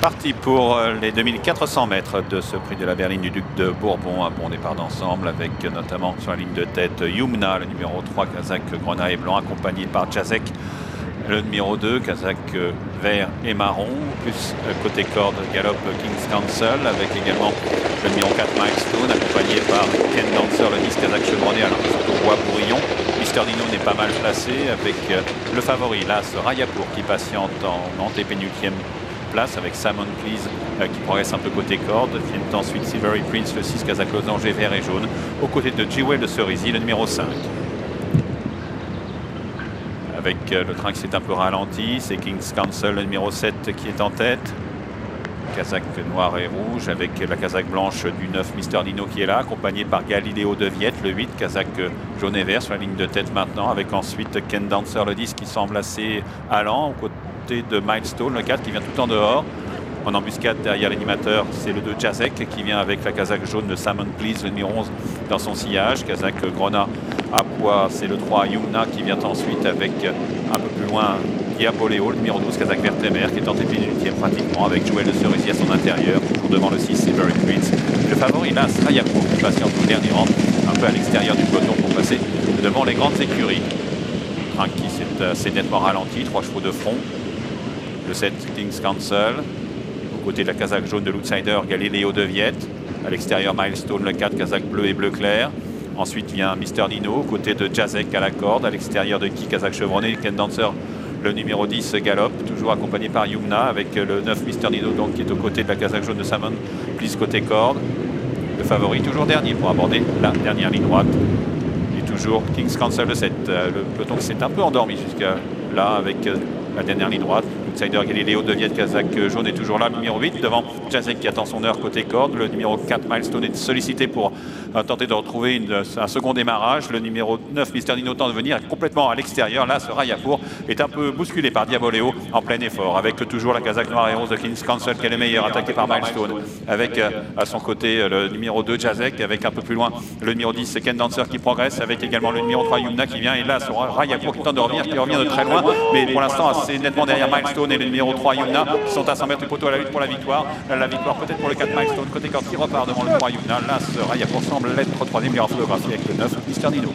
Parti pour les 2400 mètres de ce prix de la berline du Duc de Bourbon. Un bon départ d'ensemble avec notamment sur la ligne de tête Yumna, le numéro 3, Kazakh grenat et blanc, accompagné par Jacek, le numéro 2, Kazakh vert et marron. Plus côté corde, galope King's Counsel avec également le numéro 4, Milestone, accompagné par Ken Dancer, le 10, Kazakh chevronné, alors que sont au bois bourillon. Mister Dino n'est pas mal placé avec le favori, l'As Rayapour, qui patiente en antépénultième place avec Salmon Please qui progresse un peu côté corde. Viennent ensuite Silvery Prince, le 6, Kazakh losange vert et jaune, aux côtés de Jewel de Cerisy, le numéro 5. Avec le train qui s'est un peu ralenti, c'est King's Counsel, le numéro 7, qui est en tête. Kazakh noir et rouge avec la Kazakh blanche du 9, Mister Dino, qui est là, accompagné par Galileo de Viette, le 8, Kazakh jaune et vert sur la ligne de tête maintenant, avec ensuite Ken Dancer, le 10, qui semble assez allant, aux côtés de Milestone, le 4, qui vient tout en dehors. En embuscade derrière l'animateur, c'est le 2, Jacek, qui vient avec la Kazakh jaune de Salmon Please, le numéro 11, dans son sillage. Kazakh grenat à poids, c'est le 3, Yumna, qui vient ensuite avec un peu plus loin Diaboleo, le numéro 12, Kazakh vert et mer, qui est en tête du pratiquement, avec Joël de Cerisy à son intérieur, toujours devant le 6, Silvery Prince. Le favori, là, Rayapour, qui patiente au dernier rang, un peu à l'extérieur du peloton pour passer devant les grandes écuries. Un qui s'est assez nettement ralenti, 3 chevaux de front. Le 7, King's Counsel. Aux côtés de la Kazakh jaune de l'outsider, Galileo de Viette. À l'extérieur, Milestone, le 4, Kazakh bleu et bleu clair. Ensuite vient Mister Dino, aux côtés de Jacek à la corde. À l'extérieur de qui, Kazakh chevronné, Ken Dancer, le numéro 10, galope, toujours accompagné par Yumna, avec le 9, Mister Dino, donc, qui est aux côtés de la Kazakh jaune de Salmon Please côté corde. Le favori, toujours dernier pour aborder la dernière ligne droite. Et toujours King's Counsel, le 7. Le peloton qui s'est un peu endormi jusqu'à là avec la dernière ligne droite. L'outsider Galileo de Viette, Kazakh jaune est toujours là, le numéro 8, devant Jacek qui attend son heure côté corde. Le numéro 4, Milestone, est sollicité pour tenter de retrouver un second démarrage. Le numéro 9, Mister Dino, tente de venir complètement à l'extérieur. Là, ce Rayapour est un peu bousculé par Diaboleo en plein effort, avec toujours la Kazakh noire et rose de King's Counsel qui est le meilleur, attaqué par Milestone, avec à son côté le numéro 2, Jacek, avec un peu plus loin le numéro 10, c'est Ken Dancer qui progresse, avec également le numéro 3, Yumna, qui vient, et là, ce Rayapour qui tente de revenir, qui revient de très loin, mais pour l'instant assez nettement derrière Milestone et le numéro 3, Yumna, qui sont à 100 mètres du poteau à la lutte pour la victoire. La victoire peut-être pour le 4, Milestone, côté corde, qui repart devant le 3, Yumna. Là, ce Rayapour semble l'être 3e, il est en photographie avec le 9, Mister Dino.